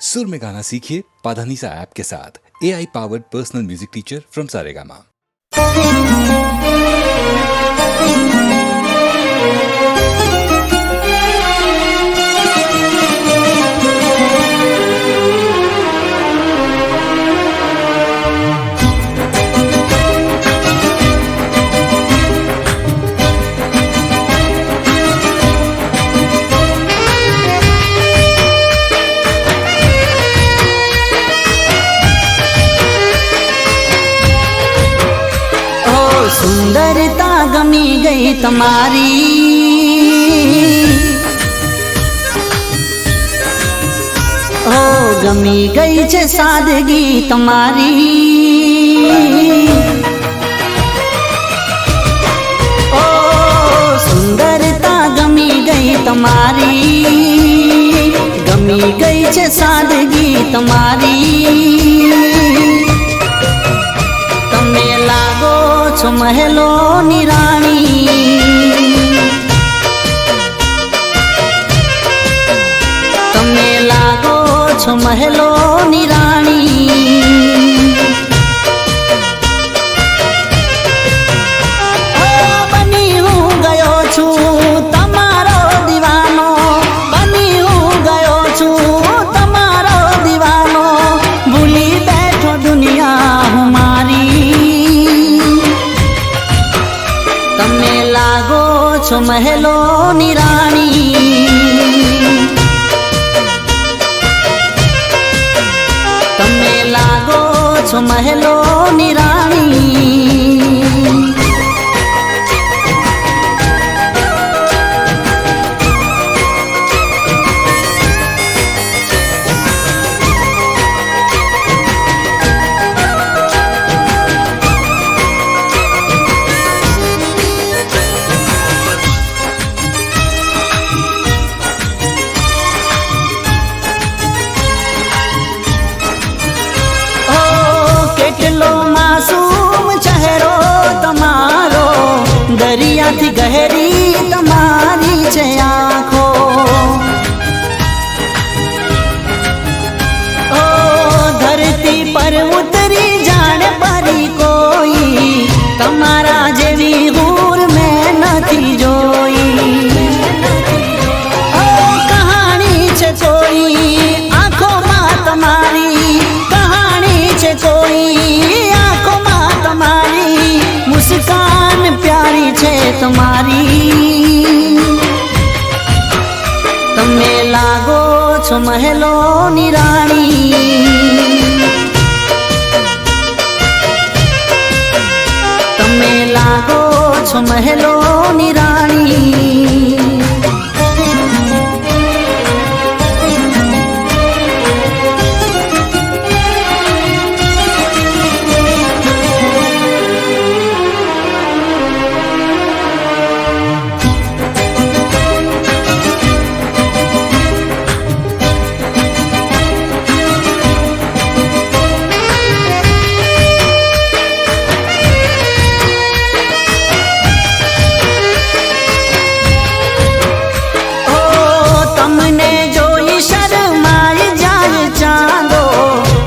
सुर में गाना सीखिए पाधानीसा ऐप के साथ। AI powered personal music teacher from Saregama. सुंदरता गमी गई तुम्हारी, ओ गमी गई छे सादगी तुम्हारी। ओ सुंदरता गमी गई तुम्हारी, गमी गई छे सादगी तुम्हारी। तमे लागो छो महलो नी राणी, तमे लागो छो महलो नी राणी। बनी हूँ गयो छू तमारो दीवानो, बनी हूँ गयो छू तमारो दीवानो। भूली बैठो दुनिया हमारी, तमे लागो छो महलो नी राणी। तमे लागो छो महलो नी राणी। કેટલો માસૂમ ચહેરો તમારો, દરિયાથી ગહેરી તમારી છે આંખો। ઓ ધરતી પર ઉતરી જાણે પરી કોઈ, તમારા જેવી હૂર મેં નથી જોઈ। ઓ કહાણી છે કોઈ આંખોમાં તમારી, कोई आंखों में तुम्हारी, मुस्कान प्यारी छे तुम्हारी। तमे लागो छो महलो नी राणी, तमे लागो छो महलो नी राणी।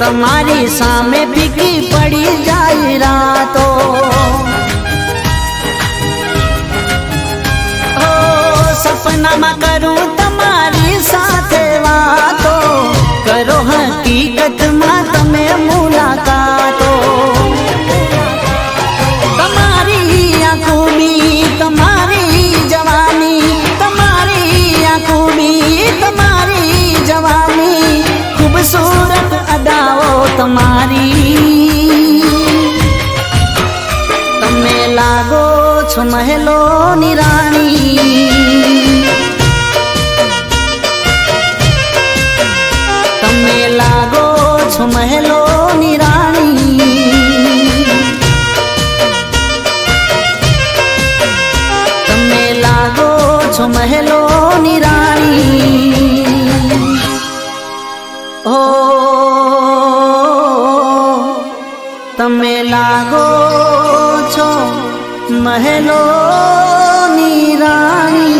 તમારી સામે ફીકી પડી જાય રાતો। ઓ સપનામાં કરું તમારી સાથે વાતો, કરો હકીકતમાં તમે મુલાકાતો। તમારી આ ખૂબી, તમારી જવાની, તમારી આ ખૂબી, તમારી જવાની, खूबसूरत अदाओ तुम्हारी। तमे लागो छो महलो नी राणी, तमे लागो छो महलो नी राणी। तमे लागो छो महलो नी राणी। ओ तमे लागो छो महलो नी राणी।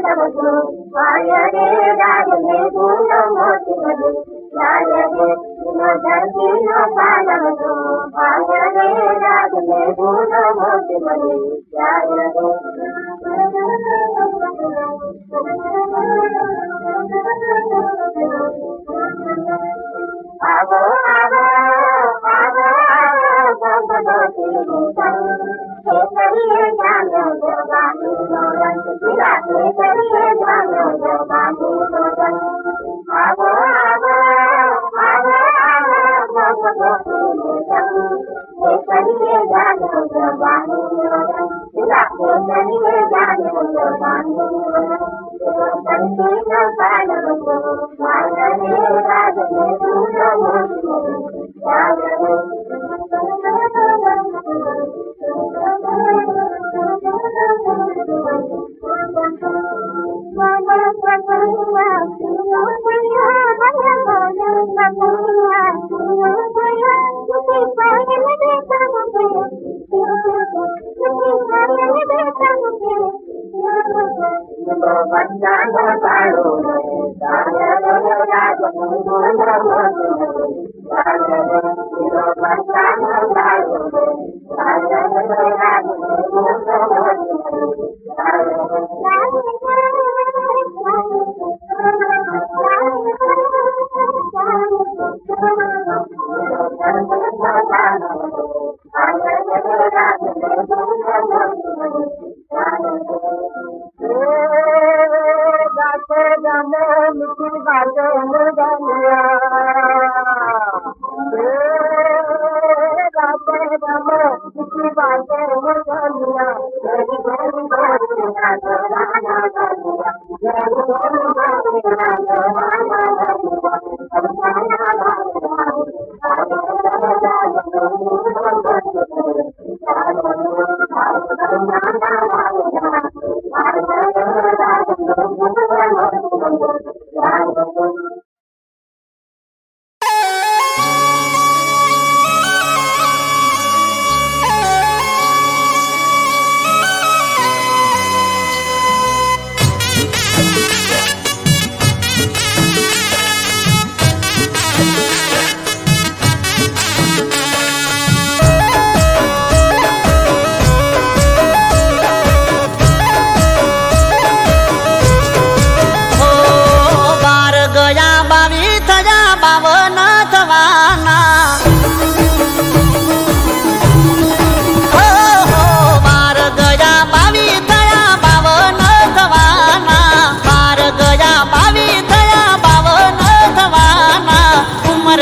પાલવજો વાય રે રાજને ગુણ મોતી બધી લાય રે નો ધરતી નો પાલવજો વાય રે રાજને ગુણ મોતી બધી લાય રે આવો આવો આવો આવો ભગવતી હે કરીએ જાનો જવાની નો રંગ વિરાતે કરીએ જાનો જવાની નો રંગ આવો આવો આવો આવો ભગવતી હે કરીએ જાનો જવાની નો રંગ વિરાતે કરીએ જાનો જવાની નો રંગ ધરતી નો પાલવજો વાય રે રાજને ગુણ મોતી લાય રે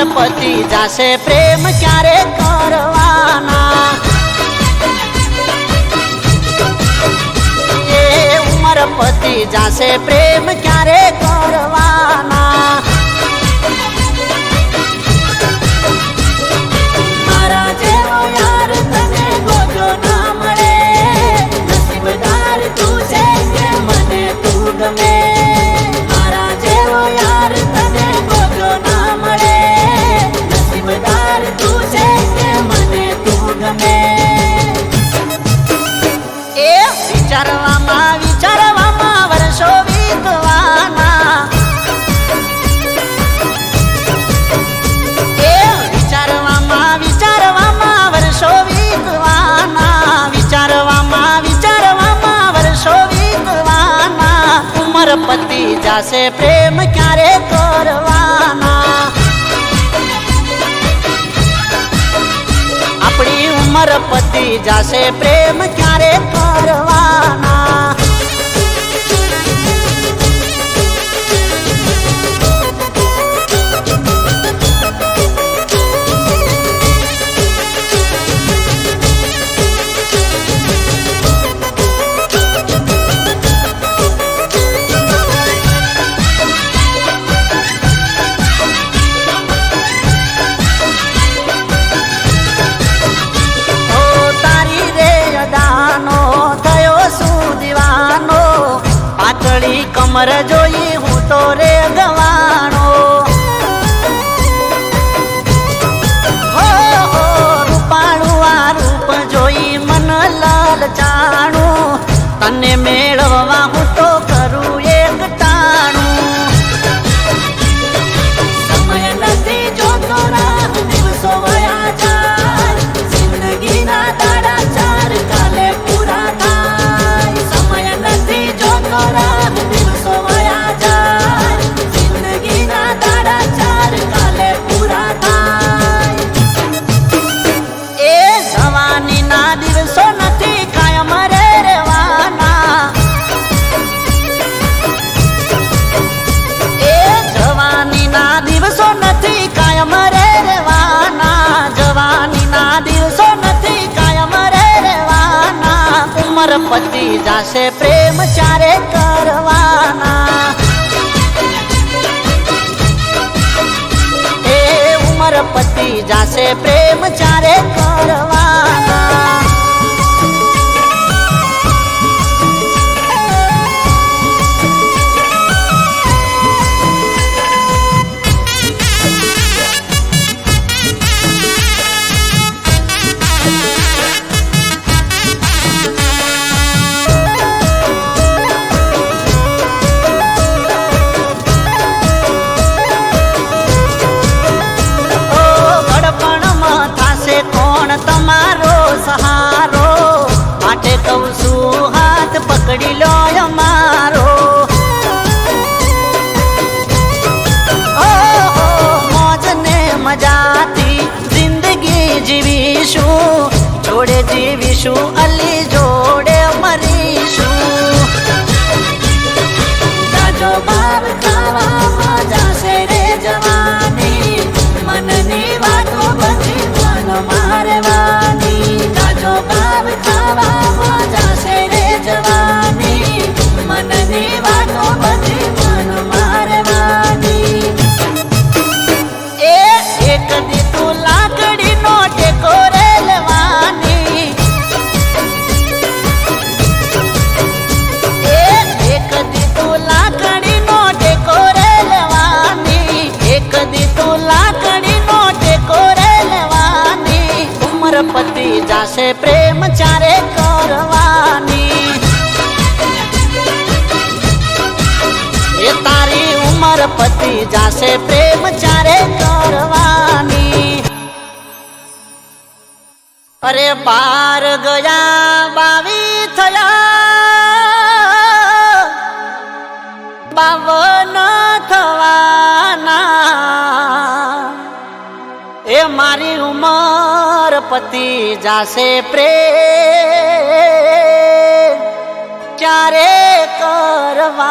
પતિ જાશે પ્રેમ ક્યારે કરવાના એ ઉમર પતિ જાશે પ્રેમ ક્યારે કરવાના મારા જેવો યાર તને ગોજો ના મળે નસીબદાર તું છે કે મને તું ગમે મારા જેવો યાર તને ગોજો ના મળે નસીબદાર તું છે કે મને તું ગમે એ વિચારવામાં વિચારવામાં વર્ષો વીતવાના એ વિચારવામાં વિચારવામાં વર્ષો વીતવાના વિચારવામાં વિચારવામાં વર્ષો વીતવાના ઉમર પતિ જાશે પ્રેમ ક્યારે કરવાના આપણી ઉમર પતિ જાશે પ્રેમ ક્યારે કરવાના કમર જોઈ હું તો રે ગવાણો હો હો રૂપાળું આ રૂપ જોઈ મન લલચાણું તને મેળવવા હું તો કરું જાશે પ્રેમ ચારે કરવાના એ ઉમર પતિ જાશે પ્રેમ ચારે કરવાના તમારો સહારો માટે કહું છું હાથ પકડી લો અમારો મોજ ને મજાથી જિંદગી જીવીશું જોડે જીવીશું અલી જોડે મરીશું તાજો બાર ખાવા જાશે રે જવાની મનની વાતો બધી મન મારવાની તાજો બાર ખાવા જાશે રે જવાની મનની વાતો બધી મન મારવાની એ એક દી તું લાકડીનો ટેકો રે લેવાની એક દી તું લાકડીનો ટેકો રે લેવાની એક દી તું લાકડીનો ટેકો રે લેવાની ઉમર પતિ જાશે પ્રેમ ચારે કરવાની એ તારી ઉમર પતિ જાશે પ્રેમ ચારે કરવાની અરે બાર ગયા 22 થયા 52 થવાના એ મારી ઉમર પતિ જાશે પ્રેમ ચારે કરવાના